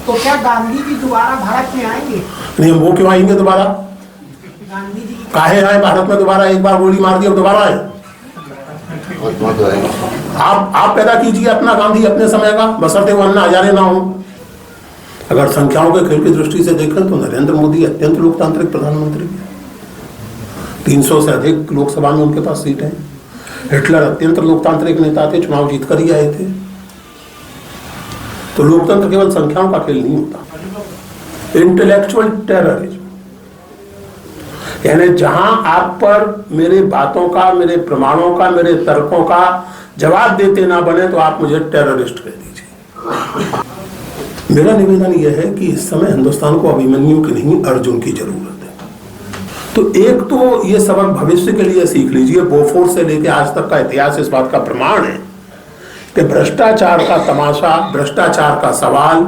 तो क्या गांधी जी दोबारा भारत में आएंगे? नहीं, वो क्यों आएंगे दोबारा? गांधी जी काहे आए भारत में दोबारा? एक बार गोली मार दी, अब दोबारा आए? आप पैदा कीजिए अपना गांधी अपने समय का, बशर्ते वो अन्ना हजारे ना हो। अगर संख्याओं के खेल की दृष्टि से देखें तो नरेंद्र मोदी अत्यंत लोकतांत्रिक प्रधानमंत्री है। 300 से अधिक लोकसभा में उनके पास सीट है। हिटलर अत्यंत लोकतांत्रिक नेता थे, चुनाव जीत कर ही आए थे। तो लोकतंत्र केवल संख्याओं का खेल नहीं होता। इंटेलेक्चुअल टेररिज्म यानी जहां आप पर मेरे बातों का, मेरे प्रमाणों का, मेरे तर्कों का जवाब देते ना बने तो आप मुझे टेररिस्ट कह दीजिए। मेरा निवेदन यह है कि इस समय हिंदुस्तान को अभिमन्यु की नहीं अर्जुन की जरूरत है। तो एक तो ये सबक भविष्य के लिए सीख लीजिए। बोफोर्स से लेकर आज तक का इतिहास इस बात का प्रमाण है कि भ्रष्टाचार का तमाशा, भ्रष्टाचार का सवाल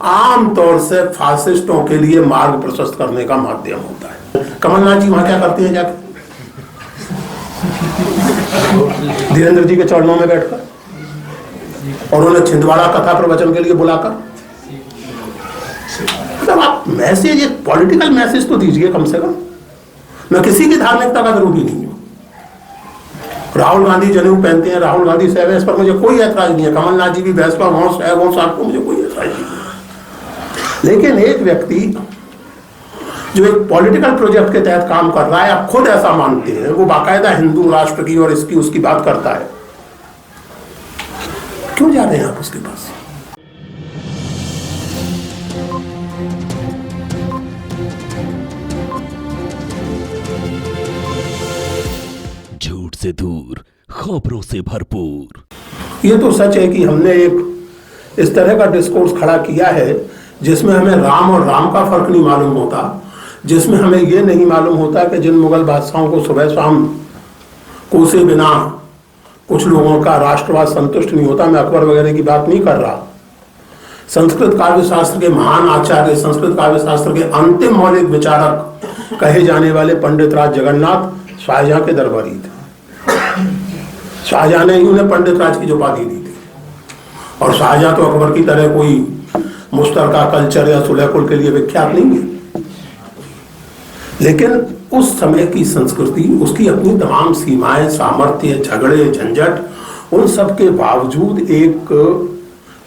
आमतौर से फासिस्टों के लिए मार्ग प्रशस्त करने का माध्यम होता है। कमलनाथ जी वहां क्या करते हैं जाकर? धीरेन्द्र जी के चरणों में बैठकर और उन्हें छिंदवाड़ा कथा प्रवचन के लिए बुलाकर, मतलब आप मैसेज, एक पॉलिटिकल मैसेज तो दीजिए कम से कम। मैं किसी की धार्मिकता का विरोधी नहीं हूं। राहुल गांधी जनेऊ पहनते हैं, राहुल गांधी सहवे, इस पर मुझे कोई ऐतराज नहीं है। कमलनाथ जी भी भैंसवा को मुझे कोई ऐतराज नहीं है। लेकिन एक व्यक्ति जो एक पॉलिटिकल प्रोजेक्ट के तहत काम कर रहा है, आप खुद ऐसा मानते हैं, वो बाकायदा हिंदू राष्ट्र की और इसकी उसकी बात करता है, क्यों जा रहे हैं आप उसके पास? झूठ से दूर, खबरों से भरपूर। ये तो सच है कि हमने एक इस तरह का डिस्कोर्स खड़ा किया है जिसमें हमें राम और राम का फर्क नहीं मालूम होता, जिसमें हमें यह नहीं मालूम होता कि जिन मुगल बादशाहों को सुबह शाम कोसे बिना कुछ लोगों का राष्ट्रवाद संतुष्ट नहीं होता, मैं अकबर वगैरह की बात नहीं कर रहा, संस्कृत काव्य शास्त्र के महान आचार्य, संस्कृत काव्य शास्त्र के अंतिम मौलिक विचारक कहे जाने वाले पंडित राज जगन्नाथ शाहजहां के दरबारी थे। शाहजहां ने ही उन्हें पंडित राज की उपाधि दी थी। और शाहजहां तो अकबर की तरह कोई मुश्तरका कल्चर या सुलहकुल के लिए विख्यात नहीं है। लेकिन उस समय की संस्कृति, उसकी अपनी तमाम सीमाएं, सामर्थ्य, झगड़े, झंझट, उन सब के बावजूद एक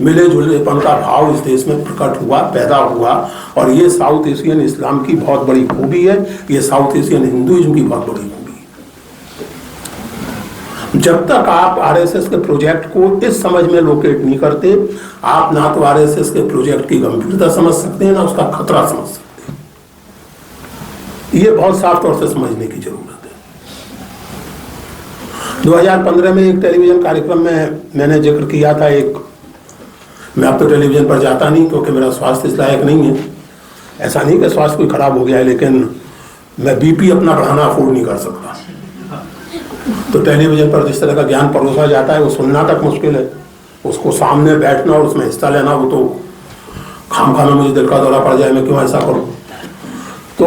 मिले जुलेपन का भाव इस देश में प्रकट हुआ, पैदा हुआ। और ये साउथ एशियन इस्लाम की बहुत बड़ी खूबी है, ये साउथ एशियन हिंदुइज्म की बहुत बड़ी खूबी है। जब तक आप आरएसएस के प्रोजेक्ट को इस समझ में लोकेट नहीं करते, आप ना तो आरएसएस के प्रोजेक्ट की गंभीरता समझ सकते हैं, ना उसका खतरा समझ सकते हैं। ये बहुत साफ तौर से समझने की जरूरत है। 2015 में एक टेलीविजन कार्यक्रम में मैंने जिक्र किया था, मैं अब तो टेलीविजन पर जाता नहीं क्योंकि मेरा स्वास्थ्य इस लायक नहीं है। ऐसा नहीं कि स्वास्थ्य कोई खराब हो गया है, लेकिन मैं बीपी अपना बढ़ाना अफोर्ड नहीं कर सकता। तो टेलीविजन पर जिस तरह का ज्ञान परोसा जाता है वो सुनना तक मुश्किल है, उसको सामने बैठना और उसमें हिस्सा लेना, वो तो खाम में मुझे दिल का दौरा पड़ जाए, मैं क्यों ऐसा करूं। तो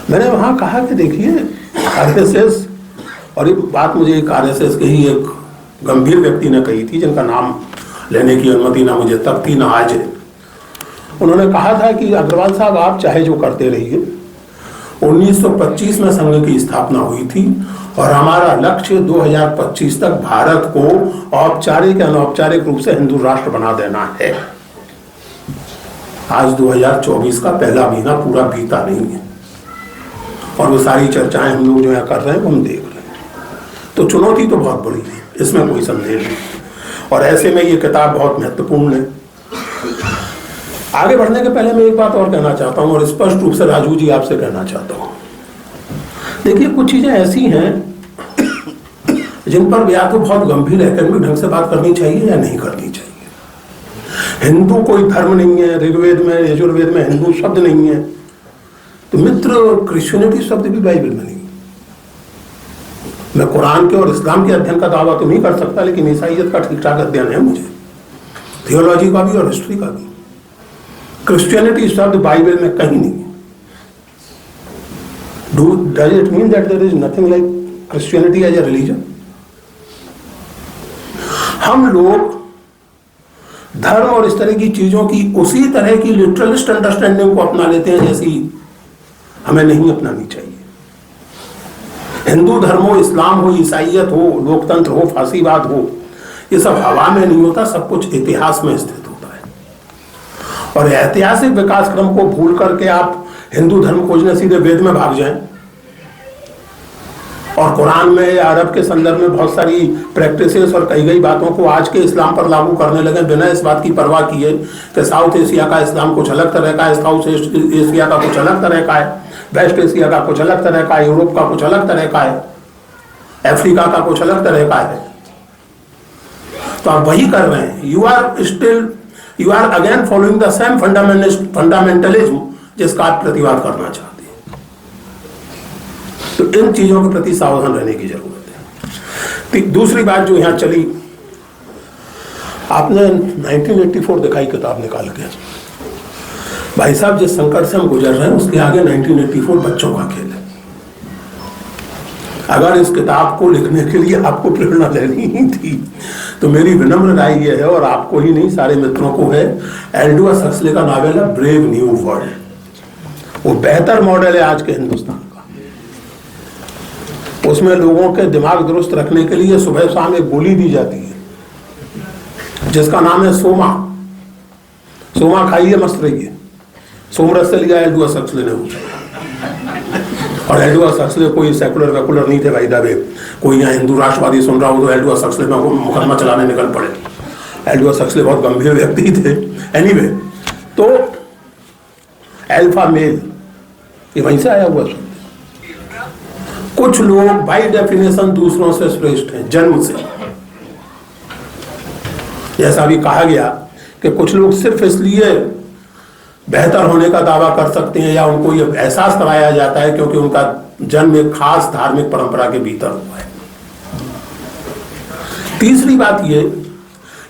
मैंने वहां कहा कि देखिए आरएसएस, और ये बात मुझे एक आरएसएस के ही एक गंभीर व्यक्ति ने कही थी, जिनका नाम लेने की अनुमति ना मुझे तब थी ना आज है। उन्होंने कहा था कि अग्रवाल साहब आप चाहे जो करते रहिए, 1925 में संघ की स्थापना हुई थी और हमारा लक्ष्य 2025 तक भारत को औपचारिक या अनौपचारिक रूप से हिंदू राष्ट्र बना देना है। आज 2024 का पहला महीना पूरा बीता नहीं है और वो सारी चर्चाएं हम लोग जो यहाँ कर रहे हैं वो हम देख रहे हैं। तो चुनौती तो बहुत बड़ी है, इसमें कोई संदेह नहीं। और ऐसे में ये किताब बहुत महत्वपूर्ण है। आगे बढ़ने के पहले मैं एक बात और कहना चाहता हूं, और स्पष्ट रूप से राजू जी आपसे कहना चाहता हूं। देखिए कुछ चीजें ऐसी हैं जिन पर या तो बहुत गंभीर एकेडमिक ढंग से बात करनी चाहिए या नहीं करनी चाहिए। हिंदू कोई धर्म नहीं है, ऋग्वेद में यजुर्वेद में हिंदू शब्द नहीं है, तो मित्र क्रिश्चियनिटी शब्द भी बाइबल में नहीं। मैं कुरान के और इस्लाम के अध्ययन का दावा तो नहीं कर सकता, लेकिन ईसाइयत का ठीक ठाक अध्ययन है मुझे, थियोलॉजी का भी और हिस्ट्री का भी। क्रिश्चियनिटी शब्द बाइबल में कहीं नहीं है। Does it mean that there is nothing like Christianity as a religion? हम लोग धर्म और इस तरह की चीजों की उसी तरह की लिटरलिस्ट अंडरस्टैंडिंग को अपना लेते हैं जैसी हमें नहीं अपनानी चाहिए। हिंदू धर्म हो, इस्लाम हो, ईसाइयत हो, लोकतंत्र हो, फांसीवाद हो, ये सब हवा में नहीं होता, सब कुछ इतिहास में स्थित होता है। और ऐतिहासिक विकास क्रम को भूल करके आप हिंदू धर्म खोजने सीधे वेद में भाग जाएं और कुरान में या अरब के संदर्भ में बहुत सारी प्रैक्टिसेस और कई गई बातों को आज के इस्लाम पर लागू करने लगे बिना इस बात की परवाह किए कि साउथ एशिया का इस्लाम कुछ अलग तरह का है, साउथ एशिया का कुछ अलग तरह का है, वेस्ट एशिया का कुछ अलग तरह का है, यूरोप का कुछ अलग तरह का है, अफ्रीका का कुछ अलग तरह का है। तो आप वही कर रहे हैं। You are again following the same fundamentalism जिसका आप प्रतिवाद करना चाहते हैं। तो इन चीजों के प्रति सावधान रहने की जरूरत है। दूसरी बात जो यहां चली, आपने 1984 दिखाई किताब निकाल के, भाई साहब जिस संकट से हम गुजर रहे हैं उसके आगे 1984 बच्चों का खेल है। अगर इस किताब को लिखने के लिए आपको प्रेरणा लेनी ही थी तो मेरी विनम्र राय यह है, और आपको ही नहीं सारे मित्रों को है, एल्डोस हक्सले का नावल है ब्रेव न्यू वर्ल्ड। वो बेहतर मॉडल है आज के हिंदुस्तान का। उसमें लोगों के दिमाग दुरुस्त रखने के लिए सुबह शाम एक गोली दी जाती है जिसका नाम है सोमा। सोमा खाइए, मस्त रहिए। सोमरस से लिया एल्डोस हक्सले ने। और एल्डोस हक्सले कोई सेकुलर वेकुलर नहीं थे भाई दावे। कोई यहाँ हिंदू राष्ट्रवादी सुन रहा हो तो एल्डोस हक्सले में मुकदमा चलाने निकल पड़े। एल्डोस हक्सले बहुत गंभीर व्यक्ति थे। एनीवे, तो अल्फा मेल ये वहीं से आया हुआ शब्द। कुछ लोग बाय डेफिनेशन दूसरों से श्रेष्ठ हैं जन्म से। जैसा भी कहा गया कि कुछ लोग सिर्फ इसलिए बेहतर होने का दावा कर सकते हैं या उनको यह एहसास कराया जाता है क्योंकि उनका जन्म एक खास धार्मिक परंपरा के भीतर हुआ है। तीसरी बात यह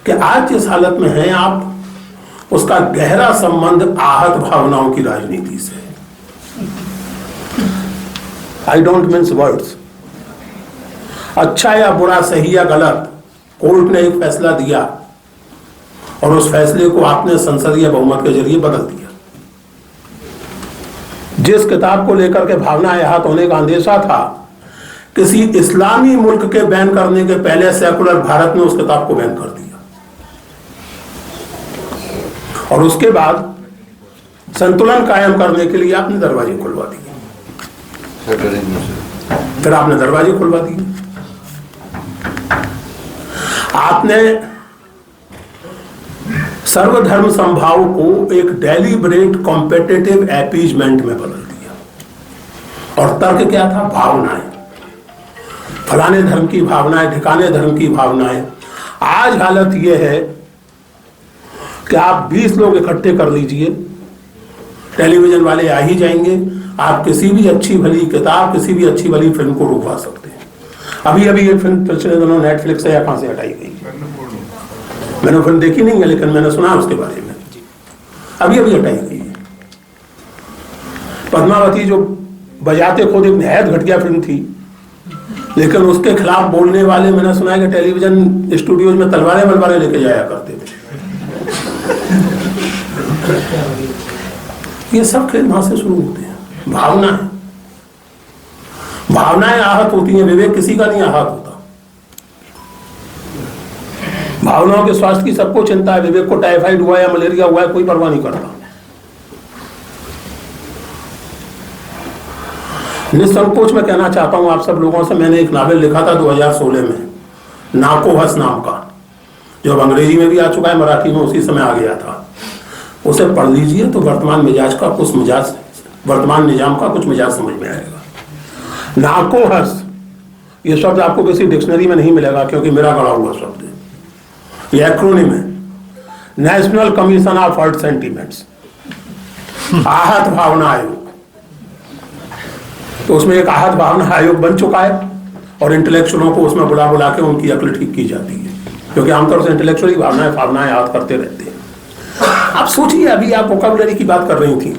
कि आज जिस हालत में हैं आप, उसका गहरा संबंध आहत भावनाओं की राजनीति से है। I don't means words. अच्छा या बुरा, सही या गलत, कोर्ट ने एक फैसला दिया और उस फैसले को आपने संसदीय बहुमत के जरिए बदल दिया। जिस किताब को लेकर के भावनाएं आहत होने का अंदेशा था, किसी इस्लामी मुल्क के बैन करने के पहले सेकुलर भारत ने उस किताब को बैन कर दिया और उसके बाद संतुलन कायम करने के लिए आपने दरवाजे खुलवा दिए। फिर आपने दरवाजे खुलवा दिए। आपने सर्वधर्म संभाव को एक डेलिब्रेट कॉम्पिटिटिव अपीजमेंट में बदल दिया। और तर्क क्या था? भावनाएं, फलाने धर्म की भावनाएं, ठिकाने धर्म की भावनाएं। आज हालत यह है कि आप 20 लोग इकट्ठे कर लीजिए, टेलीविजन वाले आ ही जाएंगे। आप किसी भी अच्छी भली किताब, किसी भी अच्छी भली फिल्म को रुकवा सकते हैं। अभी अभी ये फिल्म पिछले दिनों नेटफ्लिक्स से या कहां से हटाई गई, मैंने फिल्म देखी नहीं है लेकिन मैंने सुना उसके बारे में, अभी अभी हटाई गई है। पद्मावती जो बजाते खुद एक निहायत घटिया फिल्म थी, लेकिन उसके खिलाफ बोलने वाले मैंने सुना है कि टेलीविजन स्टूडियोज में तलवारें वलवारें लेके जाया करते थे। ये सब खेल वहां से शुरू होते हैं। भावनाएं, भावनाएं आहत होती हैं, विवेक किसी का नहीं आहत होता। भावनाओं के स्वास्थ्य की सबको चिंता है। विवेक को टाइफाइड हुआ या मलेरिया हुआ है कोई परवाह नहीं करता। निसंकोच में कहना चाहता हूं आप सब लोगों से, मैंने एक नावल लिखा था 2016 में, नाको हस नाम का, जो अब अंग्रेजी में भी आ चुका है, मराठी में उसी समय आ गया था। उसे पढ़ लीजिए तो वर्तमान मिजाज का कुछ मिजाज, वर्तमान निजाम का कुछ मिजाज समझ में आएगा। नाको हस ये शब्द आपको किसी डिक्शनरी में नहीं मिलेगा क्योंकि मेरा गढ़ा हुआ शब्द है। ये एक्रोनिम है, national commission of hurt sentiments, आहत भावना आयोग। तो उसमें एक आहत भावना आयोग बन चुका है और इंटेलेक्चुअलों को उसमें बुला बुला के उनकी अक्ल ठीक की जाती है, क्योंकि आमतौर से इंटेलेक्चुअल भावनाएं याद करते रहते हैं। आप सोचिए, अभी आप वोकैबुलरी की बात कर रही थी,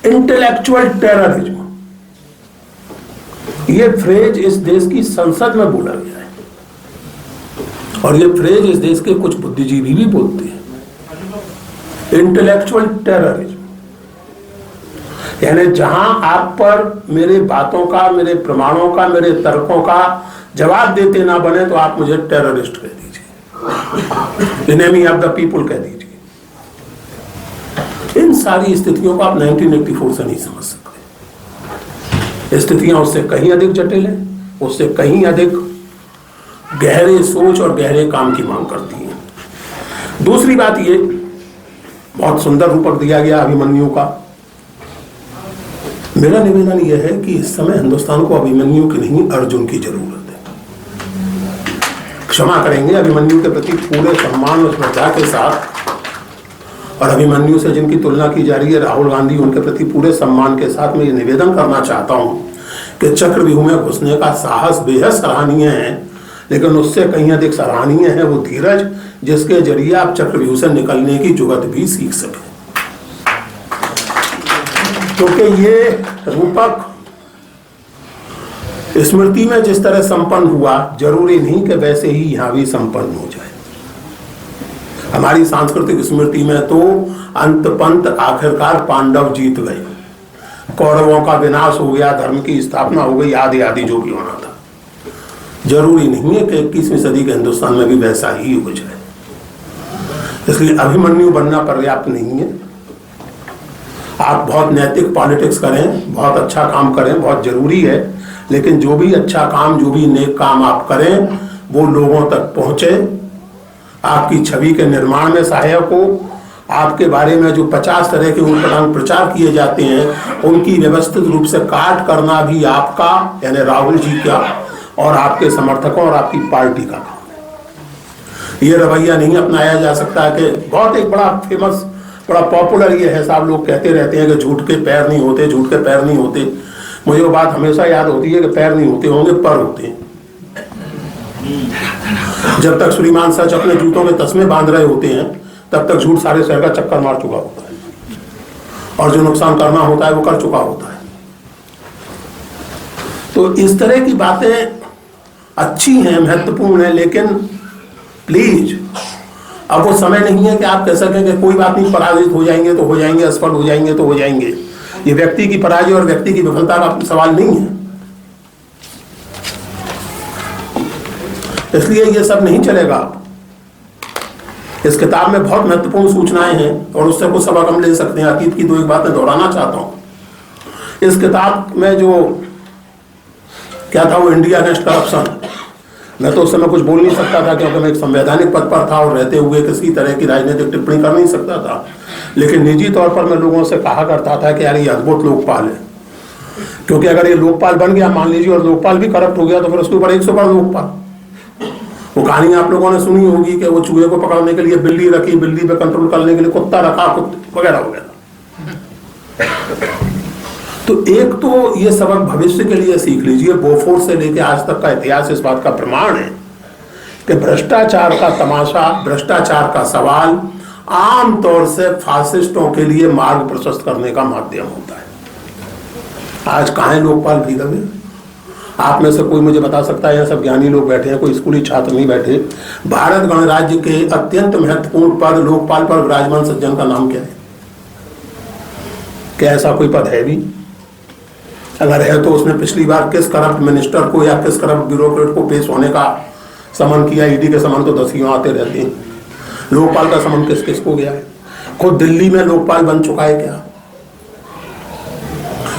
इंटेलेक्चुअल टेररिज्म, ये फ्रेज इस देश की संसद में बोला गया है और ये फ्रेज इस देश के कुछ बुद्धिजीवी भी बोलते हैं। इंटेलेक्चुअल टेररिज्म, यानी जहां आप पर मेरे बातों का, मेरे प्रमाणों का, मेरे तर्कों का जवाब देते ना बने तो आप मुझे टेररिस्ट कह दीजिए, एनिमी ऑफ द पीपुल कह दीजिए। इन सारी स्थितियों को आप 1984 से नहीं समझ सकते। स्थितियां उससे कहीं अधिक जटिल है, उससे कहीं अधिक गहरे सोच और गहरे काम की मांग करती है। दूसरी बात ये, बहुत सुंदर रूपक दिया गया अभिमन्यु का। मेरा निवेदन यह है कि इस समय हिंदुस्तान को अभिमन्यु की नहीं, अर्जुन की जरूरत है। क्षमा करेंगे, अभिमन्यु के प्रति पूरे सम्मान और श्रद्धा के साथ, और अभिमन्यु से जिनकी तुलना की जा रही है राहुल गांधी, उनके प्रति पूरे सम्मान के साथ मैं ये निवेदन करना चाहता हूं कि चक्रव्यूह में घुसने का साहस बेहद सराहनीय है, लेकिन उससे कहीं अधिक सराहनीय है वो धीरज जिसके जरिए आप चक्रव्यूह से निकलने की जुगत भी सीख सकें। क्योंकि ये रूपक स्मृति में जिस तरह संपन्न हुआ, जरूरी नहीं कि वैसे ही यहां भी संपन्न हो जाए। हमारी सांस्कृतिक स्मृति में तो अंत पंत आखिरकार पांडव जीत गए, कौरवों का विनाश हो गया, धर्म की स्थापना हो गई, आदि आदि जो भी होना था। जरूरी नहीं है कि 21वीं सदी के हिंदुस्तान में भी वैसा ही हो जाए। इसलिए अभिमन्यु बनना पर्याप्त नहीं है। आप बहुत नैतिक पॉलिटिक्स करें, बहुत अच्छा काम करें, बहुत जरूरी है, लेकिन जो भी अच्छा काम, जो भी नेक काम आप करें वो लोगों तक पहुंचे, आपकी छवि के निर्माण में सहायक हो। आपके बारे में जो 50 तरह के उल्टपटांग प्रचार किए जाते हैं उनकी व्यवस्थित रूप से काट करना भी आपका, यानी राहुल जी का और आपके समर्थकों और आपकी पार्टी का काम है। ये रवैया नहीं अपनाया जा सकता कि बहुत एक बड़ा फेमस, बड़ा पॉपुलर ये है, साहब लोग कहते रहते हैं कि झूठ के पैर नहीं होते, झूठ के पैर नहीं होते। मुझे वो बात हमेशा याद होती है कि पैर नहीं होते होंगे, पर होते हैं। जब तक श्रीमान सच अपने जूतों में तस्मे बांध रहे होते हैं तब तक झूठ सारे शहर का चक्कर मार चुका होता है, और जो नुकसान करना होता है वो कर चुका होता है। तो इस तरह की बातें अच्छी हैं, महत्वपूर्ण है, लेकिन प्लीज अब वो समय नहीं है कि आप कह सकें कि कोई बात नहीं, पराजित हो जाएंगे तो हो जाएंगे, असफल हो जाएंगे तो हो जाएंगे। ये व्यक्ति की पराजय और व्यक्ति की विफलता का सवाल नहीं है। इसलिए ये सब नहीं चलेगा। इस किताब में बहुत महत्वपूर्ण सूचनाएं हैं और उससे कुछ सबक हम ले सकते हैं। अतीत की 2-1 बातें दोहराना चाहता हूं। इस किताब में जो क्या था वो इंडिया अगेंस्ट करप्शन, मैं तो उस समय कुछ बोल नहीं सकता था क्योंकि मैं एक संवैधानिक पद पर था और रहते हुए किसी तरह की राजनीतिक टिप्पणी कर नहीं सकता था, लेकिन निजी तौर पर मैं लोगों से कहा करता था कि यार ये अद्भुत लोकपाल है, क्योंकि अगर ये लोकपाल बन गया मान लीजिए और लोकपाल भी करप्ट हो गया तो फिर उसके ऊपर 100 बार लोकपाल। वो कहानी आप लोगों ने सुनी होगी कि वो चूहे को पकड़ने के लिए बिल्ली रखी, बिल्ली पे कंट्रोल करने के लिए कुत्ता रखा, वगैरह वगैरह। तो एक तो ये सबक भविष्य के लिए सीख लीजिए। बोफोर्स से लेकर आज तक का इतिहास इस बात का प्रमाण है कि भ्रष्टाचार का तमाशा, भ्रष्टाचार का सवाल आमतौर से फासिस्टों के लिए मार्ग प्रशस्त करने का माध्यम होता है। आज कहाँ है लोकपाल भी लगे? आप में से कोई मुझे बता सकता है? यह सब ज्ञानी लोग बैठे हैं, कोई स्कूली छात्र नहीं बैठे। भारत गणराज्य के अत्यंत महत्वपूर्ण पद लोकपाल पर विराजमान सज्जन का नाम क्या है? क्या ऐसा कोई पद है भी? अगर है तो उसने पिछली बार किस करप्ट मिनिस्टर को या किस करप्ट ब्यूरोक्रेट को पेश होने का समन किया? ईडी के समन तो 10 आते रहते हैं। लोकपाल का समन किस किस को गया है? खुद दिल्ली में लोकपाल बन चुका है क्या?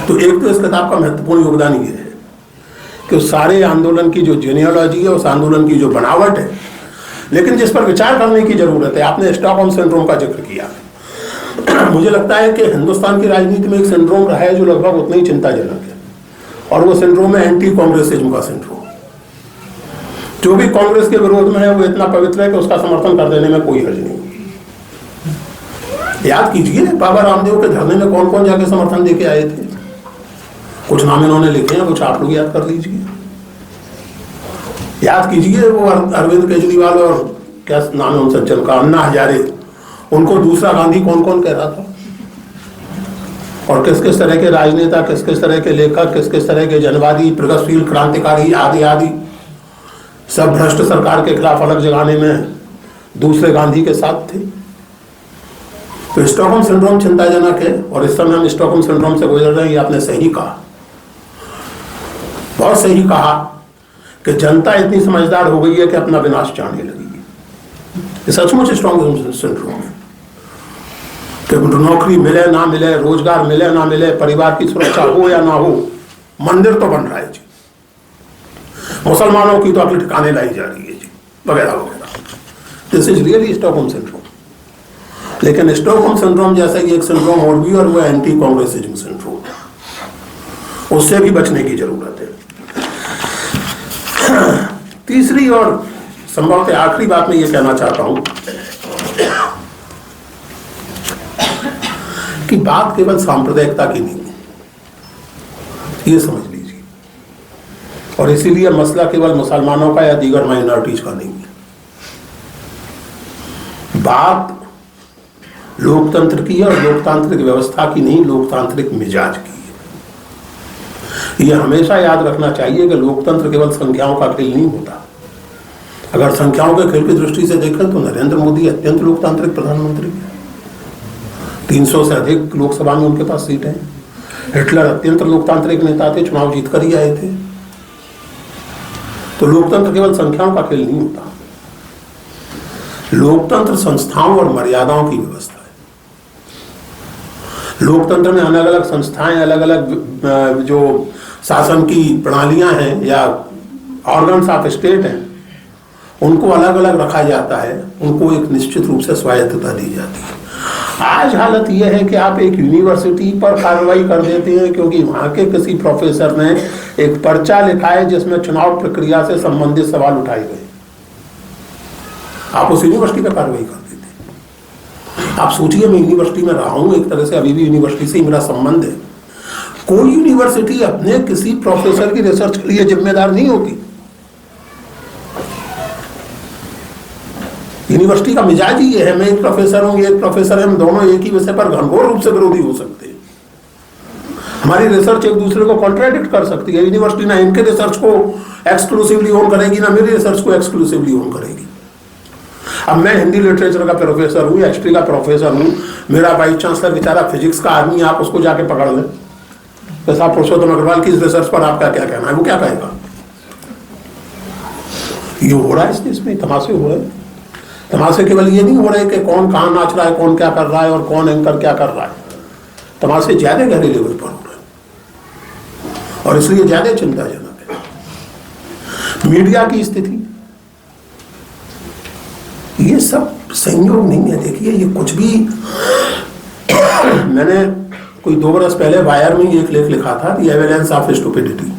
तो एक तो इस किताब का महत्वपूर्ण योगदान ये है कि उस सारे आंदोलन की जो जीनियोलॉजी है, उस आंदोलन की जो बनावट है, लेकिन जिस पर विचार करने की जरूरत है। आपने स्टॉकहोम सिंड्रोम का जिक्र किया। मुझे लगता है कि हिंदुस्तान की राजनीति में एक सिंड्रोम रहा है जो लगभग उतना ही चिंताजनक है, और वो सिंड्रोम है एंटी कांग्रेसिज्म का सिंड्रोम। जो भी कांग्रेस के विरोध में है वो इतना पवित्र है कि उसका समर्थन कर देने में कोई हर्ज नहीं। याद कीजिए बाबा रामदेव के धरने में कौन कौन जाके समर्थन देके आए थे। कुछ नाम इन्होंने लिखे हैं, कुछ आप लोग याद कर लीजिए। याद कीजिए वो अरविंद केजरीवाल और क्या नाम है उन सज्जन का, अन्ना हजारे, उनको दूसरा गांधी कौन कौन कह रहा था, और किस किस तरह के राजनेता, किस किस तरह के लेखक, किस किस तरह के जनवादी, प्रगतिशील, क्रांतिकारी आदि आदि सब भ्रष्ट सरकार के खिलाफ अलग जगाने में दूसरे गांधी के साथ थे। तो स्टॉकहोम सिंड्रोम चिंताजनक है और इस समय हम स्टॉकहोम सिंड्रोम से गुजर रहे हैं। ये आपने सही कहा, बहुत सही कहा कि जनता इतनी समझदार हो गई है कि अपना विनाश चाहने लगी है। ये सचमुच स्टॉकहोम सिंड्रोम है कि नौकरी मिले ना मिले, रोजगार मिले ना मिले, परिवार की सुरक्षा हो या ना हो, मंदिर तो बन रहा है जी, मुसलमानों की तो अपनी ठिकाने लाई जा रही है जी, वगैरह वगैरह। This is really Stockholm syndrome. लेकिन स्टॉकहोम सिंड्रोम जैसा ही एक सिंड्रोम और भी, और वो एंटी कांग्रेसिज्म सिंड्रोम, उससे भी बचने की जरूरत है। तीसरी और संभवतः आखिरी बात मैं ये कहना चाहता हूं कि बात केवल सांप्रदायिकता की नहीं है, ये समझ लीजिए। और इसीलिए मसला केवल मुसलमानों का या दीगर माइनॉरिटीज का नहीं है। बात लोकतंत्र की है और लोकतांत्रिक व्यवस्था की नहीं, लोकतांत्रिक मिजाज की है। यह हमेशा याद रखना चाहिए कि लोकतंत्र केवल संख्याओं का खेल नहीं होता। अगर संख्याओं के खेल की दृष्टि से देखें तो नरेंद्र मोदी अत्यंत लोकतांत्रिक प्रधानमंत्री है, 300 से अधिक लोकसभा में उनके पास सीट है। हिटलर अत्यंत लोकतांत्रिक नेता थे, चुनाव जीतकर ही आए थे। तो लोकतंत्र केवल संख्याओं का खेल नहीं होता। लोकतंत्र संस्थाओं और मर्यादाओं की व्यवस्था है। लोकतंत्र में अलग अलग संस्थाएं, अलग अलग जो शासन की प्रणालियां हैं या ऑर्गन्स ऑफ स्टेट हैं, उनको अलग अलग रखा जाता है, उनको एक निश्चित रूप से स्वायत्तता दी जाती है। आज हालत यह है कि आप एक यूनिवर्सिटी पर कार्रवाई कर देते हैं क्योंकि वहां के किसी प्रोफेसर ने एक पर्चा लिखा है जिसमें चुनाव प्रक्रिया से संबंधित सवाल उठाए गए, आप उस यूनिवर्सिटी पर कार्रवाई कर देते हैं। आप सोचिए, मैं यूनिवर्सिटी में रहा हूं, एक तरह से अभी भी यूनिवर्सिटी से मेरा संबंध है। कोई यूनिवर्सिटी अपने किसी प्रोफेसर की रिसर्च के लिए जिम्मेदार नहीं होती। यूनिवर्सिटी का मिजाज ही ये है, मैं एक प्रोफेसर हूं, ये एक प्रोफेसर है, हम दोनों एक ही विषय पर घनघोर रूप से विरोधी हो सकते हैं। हमारी रिसर्च एक दूसरे को कॉन्ट्राडिक्ट कर सकती है। यूनिवर्सिटी ना इनके रिसर्च को एक्सक्लूसिवली ओन करेगी, ना मेरी रिसर्च को एक्सक्लूसिवली ओन करेगी। अब मैं हिंदी लिटरेचर का प्रोफेसर हूँ, हिस्ट्री का प्रोफेसर हूँ, मेरा वाइस चांसलर बेचारा फिजिक्स का आदमी, आप उसको जाके पकड़ लें तो साहब पुरुषोत्तम अग्रवाल की इस रिसर्च पर आपका क्या कहना है, वो क्या कहेगा? ये हो रहा है इस देश में, तमाशे हो रहे हैं। तमाशे केवल ये नहीं हो रहे कि कौन कहाँ नाच रहा है, कौन क्या कर रहा है और कौन एंकर क्या कर रहा है। तमाशे ज्यादा गहरे लेवल पर हो रहे हैं और इसलिए ज्यादा चिंताजनक है। मीडिया की स्थिति, ये सब संयोग नहीं है। देखिए, ये कुछ भी मैंने कोई 2 बरस पहले वायर में एक लेख लिखा था, द एविडेंस ऑफ स्टुपिडिटी,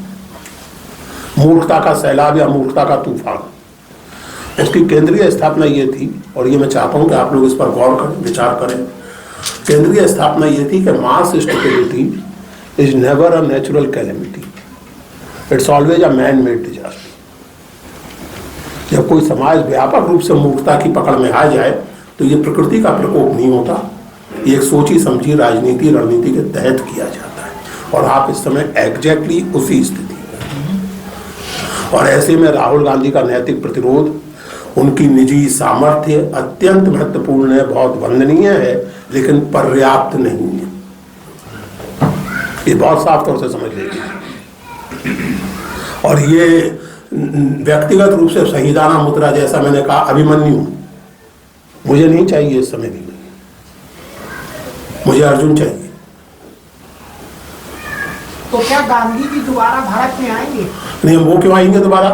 मूर्खता का सैलाब या मूर्खता का तूफान। उसकी केंद्रीय स्थापना ये थी, और ये मैं चाहता हूं कि आप लोग इस पर गौर करें, विचार करें। केंद्रीय स्थापना ये थी कि mass stupidity is never a natural calamity, it's always a man made disaster. जब कोई समाज व्यापक रूप से मूर्खता की पकड़ में आ जाए तो ये प्रकृति का प्रकोप नहीं होता, ये एक सोची समझी राजनीति रणनीति के तहत किया जाता है। और आप इस समय एग्जैक्टली उसी स्थिति में। और ऐसे में राहुल गांधी का नैतिक प्रतिरोध, उनकी निजी सामर्थ्य अत्यंत महत्वपूर्ण है, बहुत वंदनीय है, लेकिन पर्याप्त नहीं है। ये बहुत साफ तौर से समझ लीजिए। और ये व्यक्तिगत रूप से शहीदाना मुद्रा, जैसा मैंने कहा, अभिमन्यु मुझे नहीं चाहिए इस समय भी, मुझे अर्जुन चाहिए। तो क्या गांधी जी दोबारा भारत में आएंगे? नहीं, वो क्यों आएंगे दोबारा?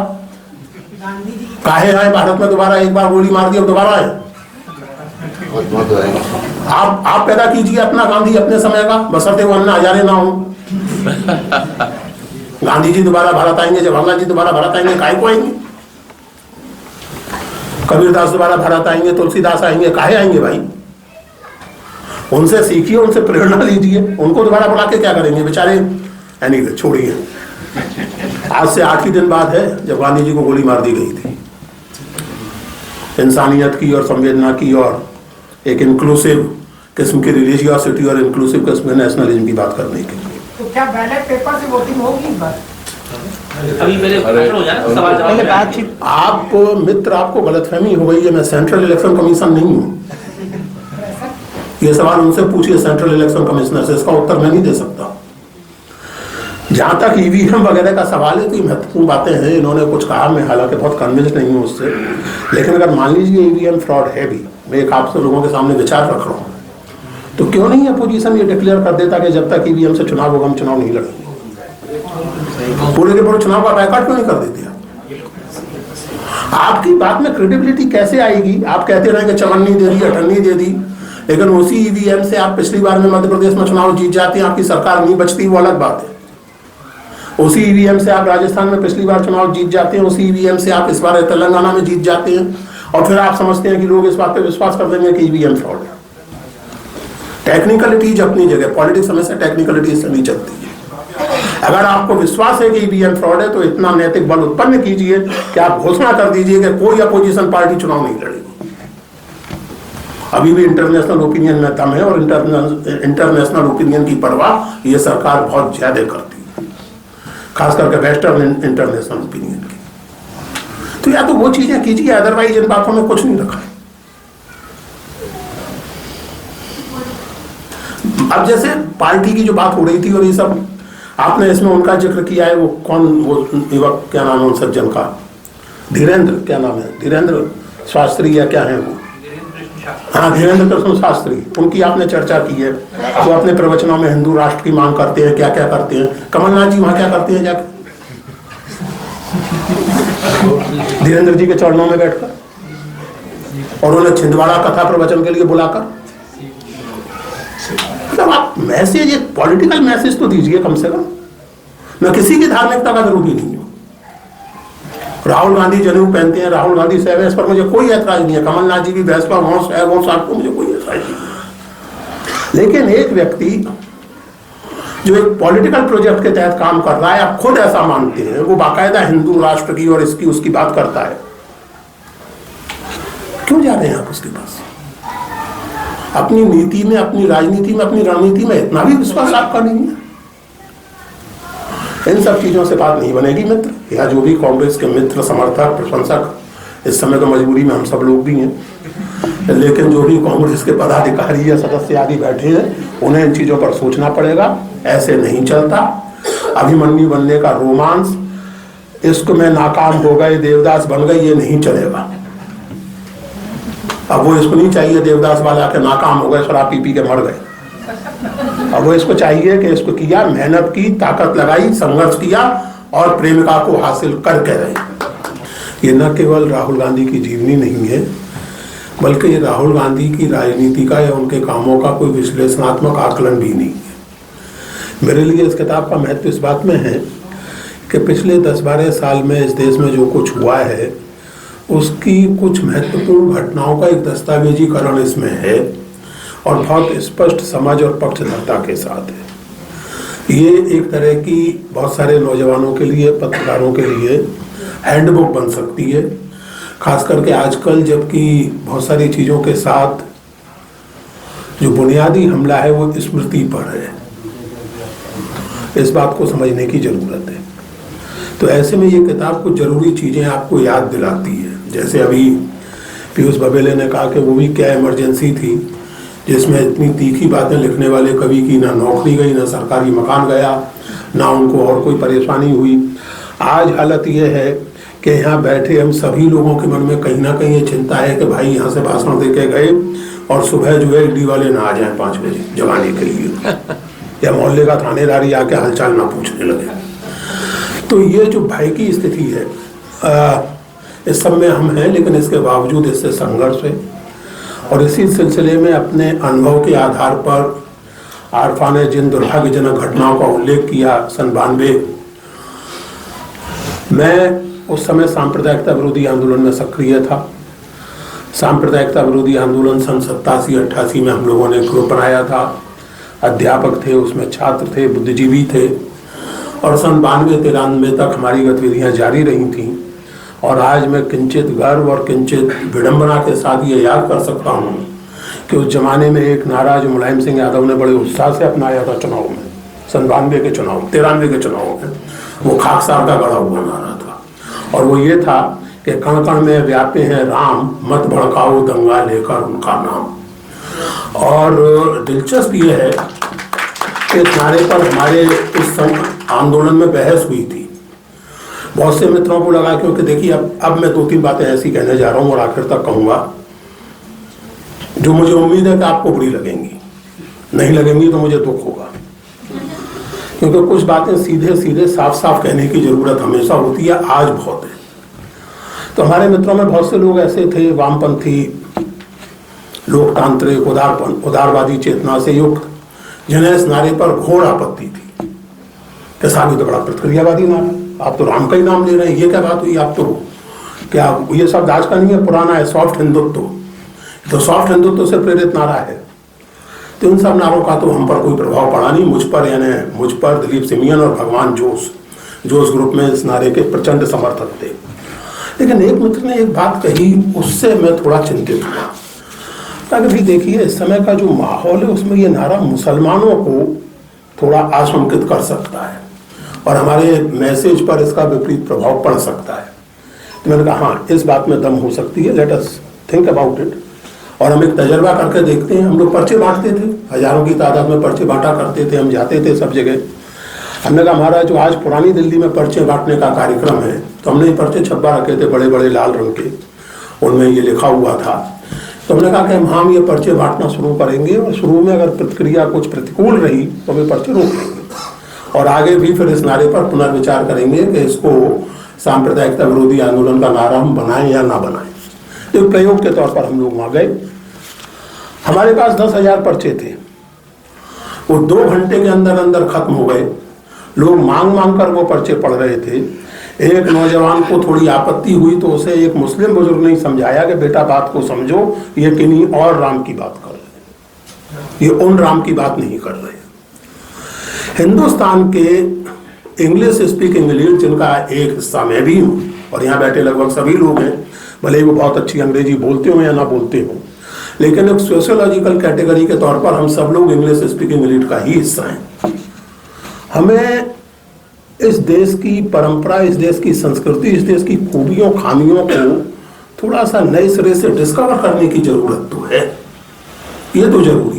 गांधी जी काहे आए भारत में दोबारा? एक बार गोली मार दी, अब दोबारा आए? आप पैदा कीजिए अपना गांधी अपने समय का, बशर्ते वो अन्ना हजारे ना हो। गांधी जी दोबारा भारत आएंगे, जवाहरलाल जी दोबारा भारत आएंगे, काहे को आएंगे? कबीरदास दोबारा भारत आएंगे, तुलसीदास आएंगे, काहे आएंगे भाई? उनसे सीखिए, उनसे प्रेरणा लीजिए। उनको दोबारा बुला के क्या करेंगे बेचारे? एनीवे, छोड़िए। आज से 8 ही दिन बाद है जब गांधी जी को गोली मार दी गई थी। इंसानियत की और संवेदना की और एक इंक्लूसिव किस्म की रिलीजियसिटी और इंक्लूसिव किस्म के नेशनलिज्म की बात करने के लिए। तो क्या बैलेट पेपर से वोटिंग होगी इस बार? अभी मेरे पहले बातचीत। आप मित्र, आपको गलतफहमी हो गई है, मैं सेंट्रल इलेक्शन कमीशन नहीं हूँ। ये सवाल उनसे पूछिए सेंट्रल इलेक्शन कमिश्नर से, इसका उत्तर मैं नहीं दे सकता। जहां तक ईवीएम वगैरह का सवाल है तो ये महत्वपूर्ण बातें हैं, इन्होंने कुछ कहा, मैं हालांकि बहुत कन्विंस नहीं हूं उससे, लेकिन अगर मान लीजिए ईवीएम फ्रॉड है भी, मैं एक आपसे लोगों के सामने विचार रख रहा हूं, तो क्यों नहीं अपोजिशन ये डिक्लेयर कर देता कि जब तक ईवीएम से चुनाव होगा हम चुनाव नहीं लड़ेंगे? पूरे के पूरे चुनाव का बायकॉट क्यों नहीं कर देते? आपकी बात में क्रेडिबिलिटी कैसे आएगी? आप कहते रहेंगे 54 दे दी, 58 दे दी, लेकिन उसी ईवीएम से आप पिछली बार में मध्य प्रदेश में चुनाव जीत जाते हैं, आपकी सरकार नहीं बचती, वो अलग बात है। उसी ईवीएम से आप राजस्थान में पिछली बार चुनाव जीत जाते हैं, उसी ईवीएम से आप इस बार तेलंगाना में जीत जाते हैं, और फिर आप समझते हैं कि लोग इस बात पे विश्वास कर देंगे कि ईवीएम फ्रॉड है। टेक्निकलिटीज अपनी जगह, पॉलिटिक्स हमेशा टेक्निकलिटीज से नहीं चलती है। अगर आपको विश्वास है कि ईवीएम फ्रॉड है तो इतना नैतिक बल उत्पन्न कीजिए कि आप घोषणा कर दीजिए कि कोई अपोजिशन पार्टी चुनाव नहीं लड़ेगी। अभी भी इंटरनेशनल ओपिनियन में दम है, और इंटरनेशनल ओपिनियन की परवाह ये सरकार बहुत ज्यादा करती है, खास करके वेस्टर्न इंटरनेशनल ओपिनियन की। तो या तो वो चीजें कीजिए, अदरवाइज इन बातों में कुछ नहीं रखा है। अब जैसे पार्टी की जो बात हो रही थी और ये सब, आपने इसमें उनका जिक्र किया है, वो कौन, वो युवक क्या नाम है उन सज्जन का, धीरेन्द्र, क्या नाम है, धीरेन्द्र शास्त्री या क्या है वो, हाँ धीरेन्द्र कृष्ण शास्त्री, उनकी आपने चर्चा की है। वो अपने प्रवचनों में हिंदू राष्ट्र की मांग करते हैं, क्या क्या करते हैं। कमलनाथ जी वहां क्या करते हैं जाकर? धीरेन्द्र जी के चरणों में बैठकर, और उन्हें छिंदवाड़ा कथा प्रवचन के लिए बुलाकर। मतलब आप मैसेज, एक पॉलिटिकल मैसेज तो दीजिए कम से कम। मैं किसी की धार्मिकता का विरोधी नहीं हूं। राहुल गांधी जनेऊ पहनते हैं, राहुल गांधी से इस पर मुझे कोई ऐतराज नहीं है। कमलनाथ जी भी बहस पर आपको मुझे कोई ऐतराज नहीं है। लेकिन एक व्यक्ति जो एक पॉलिटिकल प्रोजेक्ट के तहत काम कर रहा है, आप खुद ऐसा मानते हैं, वो बाकायदा हिंदू राष्ट्र की और इसकी उसकी बात करता है, क्यों जा रहे हैं आप उसके पास? अपनी नीति में, अपनी राजनीति में, अपनी रणनीति में इतना भी विश्वास आपका नहीं है? इन सब चीजों से बात नहीं बनेगी मित्र। या जो भी कांग्रेस के मित्र, समर्थक, प्रशंसक, इस समय तो मजबूरी में हम सब लोग भी हैं, लेकिन जो भी कांग्रेस के पदाधिकारी या सदस्य आदि बैठे हैं, उन्हें इन चीजों पर सोचना पड़ेगा। ऐसे नहीं चलता। अभिमन्यु बनने का रोमांस, इसको में नाकाम हो गए, देवदास बन गए, ये नहीं चलेगा। अब वो इसको नहीं चाहिए देवदास वाला के नाकाम हो गए, शराब पी पी के मर गए। अब वो इसको चाहिए कि इसको किया, मेहनत की, ताकत लगाई, संघर्ष किया और प्रेमिका को हासिल करके रहे। ये न केवल राहुल गांधी की जीवनी नहीं है, बल्कि ये राहुल गांधी की राजनीति का या उनके कामों का कोई विश्लेषणात्मक आकलन भी नहीं है। मेरे लिए इस किताब का महत्व इस बात में है कि पिछले 10-12 साल में इस देश में जो कुछ हुआ है, उसकी कुछ महत्वपूर्ण घटनाओं का एक दस्तावेजीकरण इसमें है, और बहुत स्पष्ट समझ और पक्षधरता के साथ है। ये एक तरह की बहुत सारे नौजवानों के लिए, पत्रकारों के लिए हैंडबुक बन सकती है, खास करके आजकल जबकि बहुत सारी चीज़ों के साथ जो बुनियादी हमला है वो स्मृति पर है। इस बात को समझने की जरूरत है। तो ऐसे में ये किताब कुछ जरूरी चीज़ें आपको याद दिलाती है। जैसे अभी पीयूष बबेले ने कहा कि वो भी क्या इमरजेंसी थी जिसमें इतनी तीखी बातें लिखने वाले कवि की ना नौकरी गई, ना सरकारी मकान गया, ना उनको और कोई परेशानी हुई। आज हालत ये है कि यहाँ बैठे हम सभी लोगों के मन में कहीं ना कहीं ये चिंता है कि भाई यहाँ से भाषण दे के गए और सुबह जो है ईडी वाले ना आ जाएं 5 बजे जगाने के लिए, या मोहल्ले का थानेदारी आके हालचाल ना पूछने लगे। तो ये जो भय की स्थिति है, इस सब में हम हैं, लेकिन इसके बावजूद इससे संघर्ष है। और इसी सिलसिले में अपने अनुभव के आधार पर आरफा ने जिन दुर्भाग्यजनक घटनाओं का उल्लेख किया, सन 92 मैं उस समय सांप्रदायिकता विरोधी आंदोलन में सक्रिय था। सांप्रदायिकता विरोधी आंदोलन सन 87-88 में हम लोगों ने ग्रुप बनाया था। अध्यापक थे, उसमें छात्र थे, बुद्धिजीवी थे, और सन 92-93 तक हमारी गतिविधियां जारी रही थीं। और आज मैं किंचित गर्व और किंचित विडंबना के साथ ये याद कर सकता हूँ कि उस जमाने में एक नारा जो मुलायम सिंह यादव ने बड़े उत्साह से अपनाया था चुनाव में, सन 92 के चुनाव, 93 के चुनाव में, वो खाकसार का गढ़ा हुआ नारा था, और वो ये था कि कण कण में व्यापे हैं राम, मत भड़काओ दंगा लेकर उनका नाम। और दिलचस्प ये है कि इस नारे पर हमारे इस आंदोलन में बहस हुई थी। बहुत से मित्रों को लगा, क्योंकि देखिए अब मैं 2-3 बातें ऐसी कहने जा रहा हूँ और आखिर तक कहूँगा जो मुझे उम्मीद है कि आपको बुरी लगेंगी, नहीं लगेंगी तो मुझे दुख होगा, क्योंकि कुछ बातें सीधे सीधे साफ साफ कहने की जरूरत हमेशा होती है, आज बहुत है। तो हमारे मित्रों में बहुत से लोग ऐसे थे, वामपंथी, लोकतांत्रिक, उदारवादी चेतना से युक्त, जिन्हें इस नारे पर घोर आपत्ति थी कि साहब ये तो बड़ा प्रतिक्रियावादी नारा, आप तो राम का ही नाम ले रहे हैं, ये क्या बात हुई? आप तो क्या ये शब्द आज का नहीं है, पुराना है, सॉफ्ट हिंदुत्व, तो सॉफ्ट हिंदुत्व से प्रेरित नारा है। तो इन सब नारों का तो हम पर कोई प्रभाव पड़ा नहीं, मुझ पर, यानी मुझ पर, दिलीप सिमियन और भगवान जोश ग्रुप में इस नारे के प्रचंड समर्थक थे। लेकिन एक मित्र ने एक बात कही, उससे मैं थोड़ा चिंतित हुआ। ताकि भी देखिए, इस समय का जो माहौल है उसमें ये नारा मुसलमानों को थोड़ा आशंकित कर सकता है और हमारे मैसेज पर इसका विपरीत प्रभाव पड़ सकता है। तो मैंने कहा हाँ, इस बात में दम हो सकती है, let us think about it. और हम एक तजर्बा करके देखते हैं। हम लोग पर्चे बांटते थे, हजारों की तादाद में पर्चे बांटा करते थे, हम जाते थे सब जगह। हमने कहा हमारा जो आज पुरानी दिल्ली में पर्चे बांटने का कार्यक्रम है, तो हमने ये पर्चे छपा रखे थे बड़े बड़े लाल रंग के, उनमें ये लिखा हुआ था। तो हमने कहा कि हम ये पर्चे बांटना शुरू करेंगे और शुरू में अगर प्रतिक्रिया कुछ प्रतिकूल रही तो हम ये पर्चे रोक लेंगे और आगे भी फिर इस नारे पर पुनर्विचार करेंगे कि इसको सांप्रदायिकता विरोधी आंदोलन का नारा हम बनाएं या ना बनाएं। एक प्रयोग के तौर पर हम लोग वहां गए। हमारे पास 10,000 पर्चे थे, वो 2 घंटे के अंदर अंदर खत्म हो गए। लोग मांग मांग कर वो पर्चे पढ़ रहे थे। एक नौजवान को थोड़ी आपत्ति हुई तो उसे एक मुस्लिम बुजुर्ग ने समझाया कि बेटा बात को समझो, ये किन्हीं और राम की बात कर रहे, ये उन राम की बात नहीं कर रहे। हिंदुस्तान के इंग्लिश स्पीकिंग एलीट, जिनका एक हिस्सा मैं भी हूँ और यहाँ बैठे लगभग सभी लोग हैं, भले वो बहुत अच्छी अंग्रेजी बोलते हो या ना बोलते हो, लेकिन एक सोशियोलॉजिकल कैटेगरी के तौर पर हम सब लोग इंग्लिश स्पीकिंग एलीट का ही हिस्सा हैं। हमें इस देश की परंपरा, इस देश की संस्कृति, इस देश की खूबियों खामियों को थोड़ा सा नए सिरे से डिस्कवर करने की जरूरत तो है, ये तो जरूरी